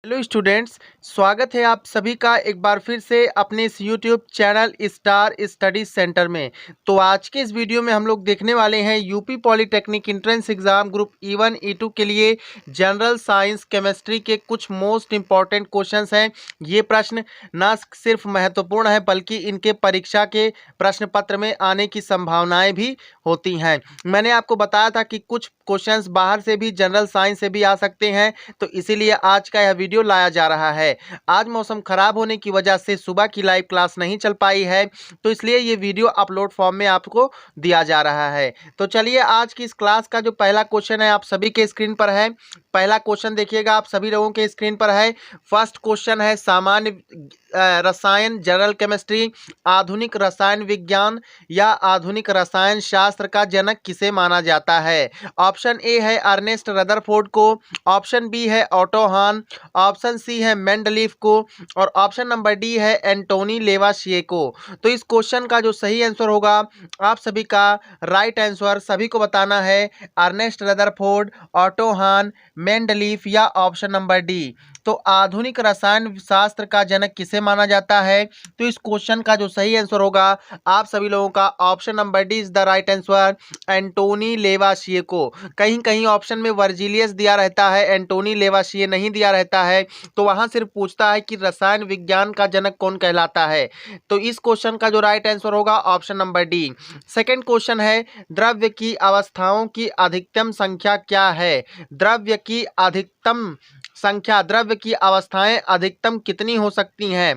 Hello students, स्वागत है आप सभी का एक बार फिर से अपने इस YouTube channel star study centre में। तो आज के इस वीडियो में हम लोग देखने वाले हैं UP polytechnic entrance exam group E1 E2 के लिए जनरल साइंस केमिस्ट्री के कुछ मोस्ट इंपॉर्टेंट क्वेश्चंस हैं। ये प्रश्न न सिर्फ महत्वपूर्ण है बल्कि इनके परीक्षा के प्रश्न पत्र में आने की संभावनाएं भी होती हैं। मैंने आपको बताया था कि कुछ क्वेश्चंस बाहर से भी जनरल साइंस से भी आ सकते हैं, तो इसीलिए आज का यह वीडियो लाया जा रहा है। आज मौसम खराब होने की वजह से सुबह की लाइव क्लास नहीं चल पाई है, तो इसलिए ये वीडियो अपलोड फॉर्म में आपको दिया जा रहा है। तो चलिए आज की इस क्लास का जो पहला क्वेश्चन है आप सभी के स्क्रीन पर है। पहला क्वेश्चन देखिएगा, आप सभी लोगों के स्क्रीन पर है। फर्स्ट क्वेश्चन है सामान्य रसायन जनरल केमिस्ट्री, आधुनिक रसायन विज्ञान या आधुनिक रसायन शास्त्र का जनक किसे माना जाता है। ऑप्शन ए है अर्नेस्ट रदरफोर्ड को, ऑप्शन बी है ऑटो हान, ऑप्शन सी है मेंडलीफ को और ऑप्शन नंबर डी है एंटोनी लेवाशिए को। तो इस क्वेश्चन का जो सही आंसर होगा, आप सभी का राइट आंसर सभी को बताना है अर्नेस्ट रदरफोर्ड, ऑटो हान, मेंडलीफ या ऑप्शन नंबर डी। तो आधुनिक रसायन शास्त्र का जनक किसे माना जाता है, तो इस क्वेश्चन का जो सही आंसर होगा आप सभी लोगों का option number D is the right answer, Antoine Lavoisier को। कहीं कहीं ऑप्शन में वर्जिलियस दिया रहता है, एंटोनी लेवाशिए नहीं दिया रहता है, तो वहां सिर्फ पूछता है कि रसायन विज्ञान का जनक कौन कहलाता है। तो इस क्वेश्चन का जो राइट आंसर होगा option number D. Second question है द्रव्य की अवस्थाओं की अधिकतम संख्या क्या है। द्रव्य की अधिकतम संख्या, द्रव्य की अवस्थाएं अधिकतम कितनी हो सकती हैं।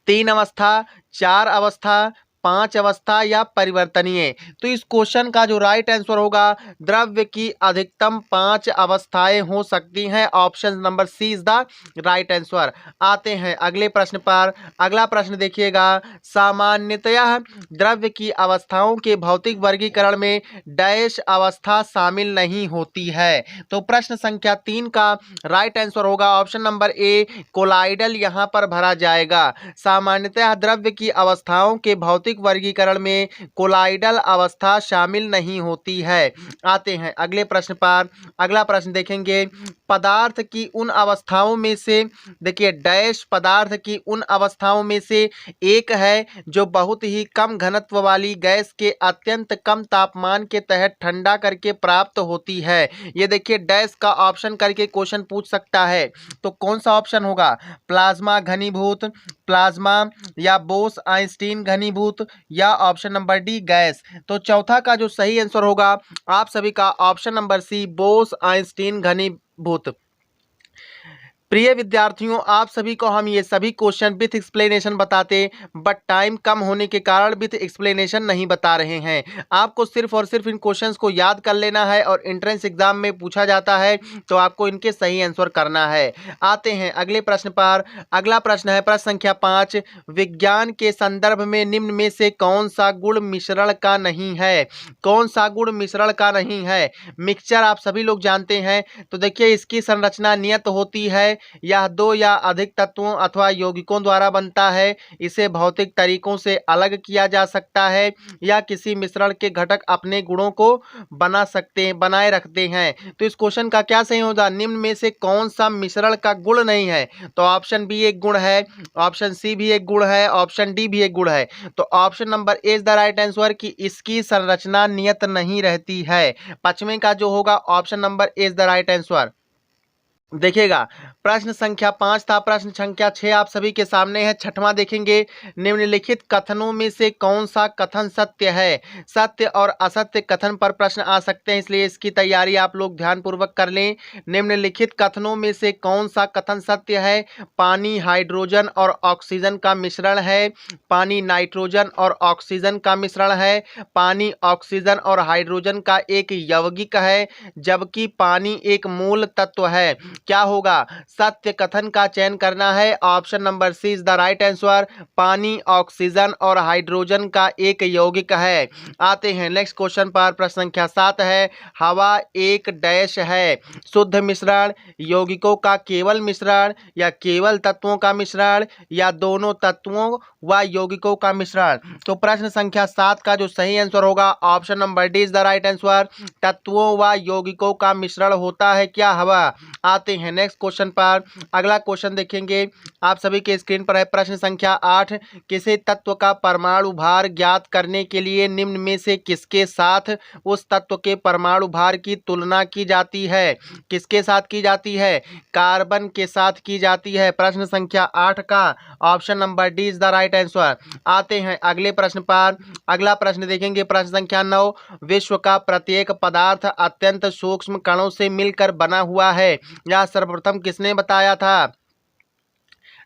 3 अवस्था, 4 अवस्था, 5 अवस्था या परिवर्तनीय। तो इस क्वेश्चन का जो राइट आंसर होगा द्रव्य की अधिकतम 5 अवस्थाएं हो सकती हैं। Option number C is the right answer. आते हैं अगले प्रश्न पर। अगला प्रश्न देखिएगा, सामान्यतः द्रव्य की अवस्थाओं के भौतिक वर्गीकरण में डैश अवस्था शामिल नहीं होती है। तो प्रश्न संख्या 3 का राइट आंसर होगा ऑप्शन नंबर ए कोलाइडल यहां पर भरा जाएगा। सामान्यतः द्रव्य की अवस्थाओं के भौतिक वर्गीकरण में कोलाइडल अवस्था शामिल नहीं होती है। आते हैं अगले प्रश्न पर। अगला प्रश्न देखेंगे, पदार्थ की उन अवस्थाओं में से, देखिए डैश पदार्थ की उन अवस्थाओं में से एक है जो बहुत ही कम घनत्व वाली गैस के अत्यंत कम तापमान के तहत ठंडा करके प्राप्त होती है। ये देखिए डैश का ऑप्शन करके क्वेश्चन पूछ सकता है, तो कौन सा ऑप्शन होगा, प्लाज्मा घनीभूत, प्लाज्मा या बोस आइंस्टीन घनीभूत या ऑप्शन नंबर डी गैस। तो चौथा का जो सही आंसर होगा आप सभी का option number C Bose Einstein घनीभूत। प्रिय विद्यार्थियों, आप सभी को हम ये सभी क्वेश्चन विथ एक्सप्लेनेशन बताते, बट टाइम कम होने के कारण विथ एक्सप्लेनेशन नहीं बता रहे हैं। आपको सिर्फ और सिर्फ इन क्वेश्चंस को याद कर लेना है और एंट्रेंस एग्जाम में पूछा जाता है तो आपको इनके सही आंसर करना है। आते हैं अगले प्रश्न पर। अगला प्रश्न है प्रश्न संख्या 5, विज्ञान के संदर्भ में निम्न में से कौन सा गुण मिश्रण का नहीं है। कौन सा गुण मिश्रण का नहीं है। मिक्सचर आप सभी लोग जानते हैं, तो देखिए इसकी संरचना नियत होती है, यह 2 या अधिक तत्वों अथवा यौगिकों द्वारा बनता है, इसे भौतिक तरीकों से अलग किया जा सकता है या किसी मिश्रण के घटक अपने गुणों को बनाए रखते हैं। तो इस क्वेश्चन का क्या सही होगा, निम्न में से कौन सा मिश्रण का गुण नहीं है। तो ऑप्शन बी एक गुण है, ऑप्शन सी भी एक गुण है, ऑप्शन डी भी एक गुण है। तो option number A is the right answer कि इसकी संरचना नियत नहीं रहती है। पांचवें का जो होगा option number A is the right answer. देखिएगा प्रश्न संख्या 5 था, प्रश्न संख्या 6 आप सभी के सामने है। छठवां देखेंगे, निम्नलिखित कथनों में से कौन सा कथन सत्य है। सत्य और असत्य कथन पर प्रश्न आ सकते हैं, इसलिए इसकी तैयारी आप लोग ध्यानपूर्वक कर लें। निम्नलिखित कथनों में से कौन सा कथन सत्य है। पानी हाइड्रोजन और ऑक्सीजन का मिश्रण है, पानी नाइट्रोजन और ऑक्सीजन का मिश्रण है, पानी ऑक्सीजन और हाइड्रोजन का एक यौगिक है, जबकि पानी एक मूल तत्व है। क्या होगा, सत्य कथन का चयन करना है। Option number C is the right answer, पानी ऑक्सीजन और हाइड्रोजन का एक यौगिक है। आते हैं नेक्स्ट क्वेश्चन पर। प्रश्न संख्या 7 है, हवा एक डैश है। शुद्ध मिश्रण, यौगिकों का केवल मिश्रण या केवल तत्वों का मिश्रण या दोनों तत्वों व यौगिकों का मिश्रण। तो प्रश्न संख्या 7 का जो सही आंसर होगा option number D is the right answer, तत्वों व यौगिकों का मिश्रण होता है क्या हवा। आते आते हैं नेक्स्ट क्वेश्चन पर। अगला क्वेश्चन देखेंगे, आप सभी के स्क्रीन पर है प्रश्न संख्या 8। किसी तत्व का परमाणु भार ज्ञात करने के लिए निम्न में से किसके साथ उस तत्व के परमाणु भार की तुलना की जाती है? किसके साथ की जाती है? कार्बन के साथ की जाती है। प्रश्न संख्या 8 का option number D is the right answer. आते हैं अगले प्रश्न पर। अगला प्रश्न देखेंगे, प्रश्न संख्या 9। विश्व का प्रत्येक पदार्थ अत्यंत सूक्ष्म कणों से मिलकर बना हुआ है, यह सर्वप्रथम किसने बताया था?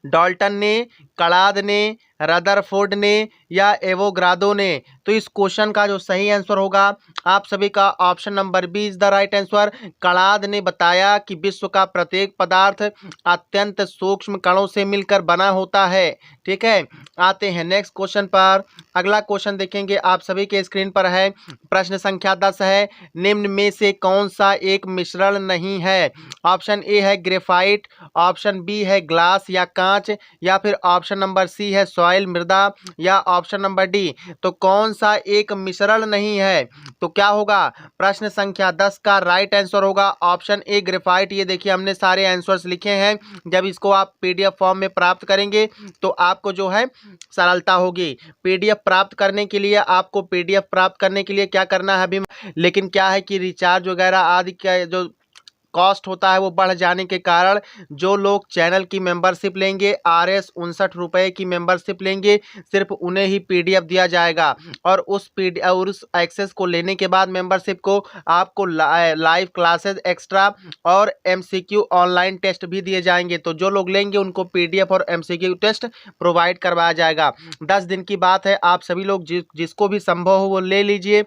डाल्टन ने, कलाद ने, रदरफोर्ड ने या एवोग्रादो ने? तो इस क्वेश्चन का जो सही आंसर होगा आप सभी का option number B is the right answer. कलाद ने बताया कि विश्व का प्रत्येक पदार्थ अत्यंत सूक्ष्म कणों से मिलकर बना होता है। ठीक है, आते हैं नेक्स्ट क्वेश्चन पर। अगला क्वेश्चन देखेंगे, आप सभी के स्क्रीन पर है प्रश्न संख्या 10 है। निम्न में से कौन सा एक मिश्रण नहीं है? ऑप्शन ए है ग्रेफाइट, ऑप्शन बी है ग्लास या कांच, या फिर ऑप्शन नंबर सी है सॉइल मृदा, या ऑप्शन नंबर डी। तो कौन सा एक मिश्रण नहीं है? तो क्या होगा? प्रश्न संख्या 10 का राइट आंसर होगा ऑप्शन ए ग्रेफाइट। ये देखिए हमने सारे आंसर्स लिखे हैं। जब इसको आप पीडीएफ फॉर्म में प्राप्त करेंगे तो आपको जो है सरलता होगी। पीडीएफ प्राप्त करने के लिए आपको पीडीएफ प्राप्त करने के लिए क्या करना है अभी, लेकिन क्या है कि रिचार्ज वगैरह आदि का जो कॉस्ट होता है वो बढ़ जाने के कारण जो लोग चैनल की मेंबरशिप लेंगे RS 59 रुपये की मेंबरशिप लेंगे, सिर्फ उन्हें ही पीडीएफ दिया जाएगा। और उस एक्सेस को लेने के बाद मेंबरशिप को आपको लाइव क्लासेस एक्स्ट्रा और MCQ ऑनलाइन टेस्ट भी दिए जाएंगे। तो जो लोग लेंगे उनको पीडीएफ और MCQ टेस्ट प्रोवाइड करवाया जाएगा। 10 दिन की बात है, आप सभी लोग जिसको भी संभव हो वो ले लीजिए,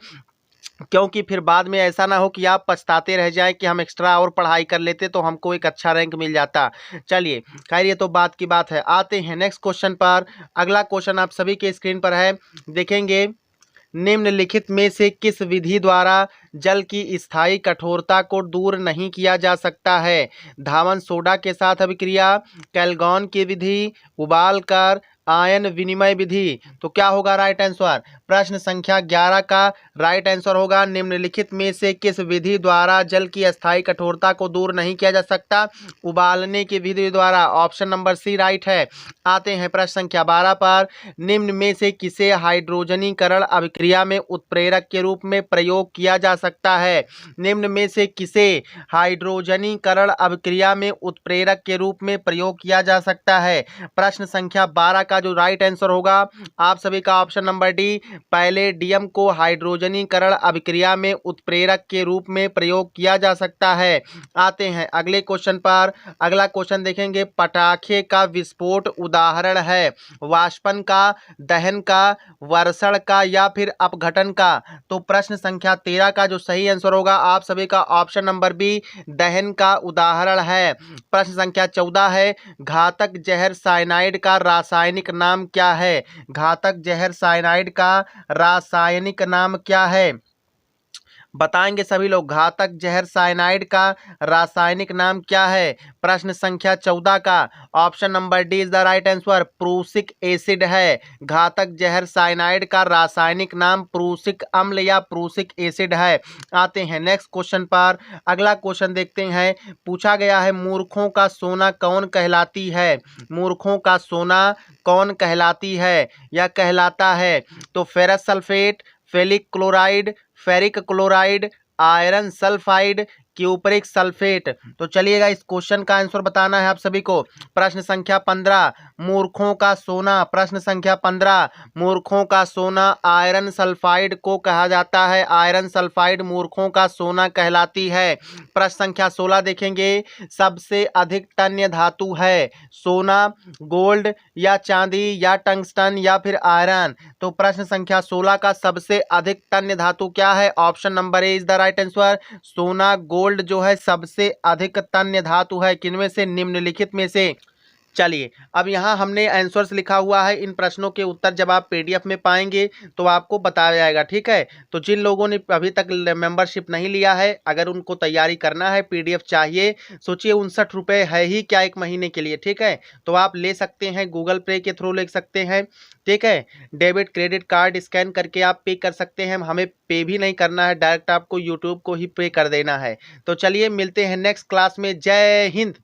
क्योंकि फिर बाद में ऐसा ना हो कि आप पछताते रह जाएं कि हम एक्स्ट्रा और पढ़ाई कर लेते तो हमको एक अच्छा रैंक मिल जाता। चलिए खैर, ये तो बात की बात है। आते हैं नेक्स्ट क्वेश्चन पर। अगला क्वेश्चन आप सभी के स्क्रीन पर है, देखेंगे। निम्नलिखित में से किस विधि द्वारा जल की स्थायी कठोरता को दूर नहीं किया जा सकता है? धावन सोडा के साथ अभिक्रिया, कैल्गॉन की विधि, उबाल कर, आयन विनिमय विधि। तो क्या होगा राइट आंसर? प्रश्न संख्या 11 का राइट आंसर होगा निम्नलिखित में से किस विधि द्वारा जल की अस्थायी कठोरता को दूर नहीं किया जा सकता? उबालने की विधि द्वारा। ऑप्शन नंबर सी राइट है। आते हैं प्रश्न संख्या 12 पर। निम्न में से किसे हाइड्रोजनीकरण अभिक्रिया में उत्प्रेरक के रूप में प्रयोग किया जा सकता है? निम्न में से किसे हाइड्रोजनीकरण अभिक्रिया में उत्प्रेरक के रूप में प्रयोग किया जा सकता है? प्रश्न संख्या 12 का जो राइट आंसर होगा आप सभी का ऑप्शन नंबर डी, पैलेडियम को हाइड्रोजनीकरण अभिक्रिया में उत्प्रेरक के रूप में प्रयोग किया जा सकता है। आते हैं अगले क्वेश्चन पर। अगला क्वेश्चन देखेंगे, पटाखे का विस्फोट उदाहरण है वाष्पन का, दहन का, वर्षण का या फिर अपघटन का? तो प्रश्न संख्या 13 का जो सही आंसर होगा आप सभी का ऑप्शन नंबर बी, दहन का उदाहरण है। प्रश्न संख्या 14 है, घातक जहर साइनाइड का रासायनिक नाम क्या है? घातक जहर साइनाइड का रासायनिक नाम क्या है? बताएंगे सभी लोग, घातक जहर साइनाइड का रासायनिक नाम क्या है? प्रश्न संख्या 14 का option number D is the right answer, prussic acid है। घातक जहर साइनाइड का रासायनिक नाम प्रूसिक अम्ल या प्रूसिक एसिड है। आते हैं नेक्स्ट क्वेश्चन पर। अगला क्वेश्चन देखते हैं, पूछा गया है मूर्खों का सोना कौन कहलाती है? मूर्खों का सोना कौन कहलाती है या कहलाता है? तो ferrous sulphate, ferric chloride, ferric chloride, iron sulphide, cupric sulphate. तो चलिएगा इस क्वेश्चन का आंसर बताना है आप सभी को। प्रश्न संख्या 15, मूर्खों का सोना। प्रश्न संख्या 15, मूर्खों का सोना आयरन सल्फाइड को कहा जाता है। आयरन सल्फाइड मूर्खों का सोना कहलाती है। प्रश्न संख्या 16 देखेंगे, सबसे अधिक तन्य धातु है सोना, गोल्ड या चांदी या टंगस्टन या फिर आयरन? तो प्रश्न संख्या 16 का सबसे अधिक तन्य धातु क्या है? Option number A is the right answer, सोना। गोल्ड जो है सबसे अधिक तन्य धातु है, किनमें से? निम्नलिखित में से। चलिए, अब यहाँ हमने आंसर्स लिखा हुआ है। इन प्रश्नों के उत्तर जब आप पीडीएफ में पाएंगे तो आपको बताया जाएगा, ठीक है। तो जिन लोगों ने अभी तक मेंबरशिप नहीं लिया है, अगर उनको तैयारी करना है, पीडीएफ चाहिए, सोचिए 59 रुपये है ही क्या एक महीने के लिए, ठीक है। तो आप ले सकते हैं, गूगल पे के थ्रू ले सकते हैं, ठीक है। डेबिट क्रेडिट कार्ड स्कैन करके आप पे कर सकते हैं। हमें पे भी नहीं करना है, डायरेक्ट आपको यूट्यूब को ही पे कर देना है। तो चलिए मिलते हैं नेक्स्ट क्लास में। जय हिंद।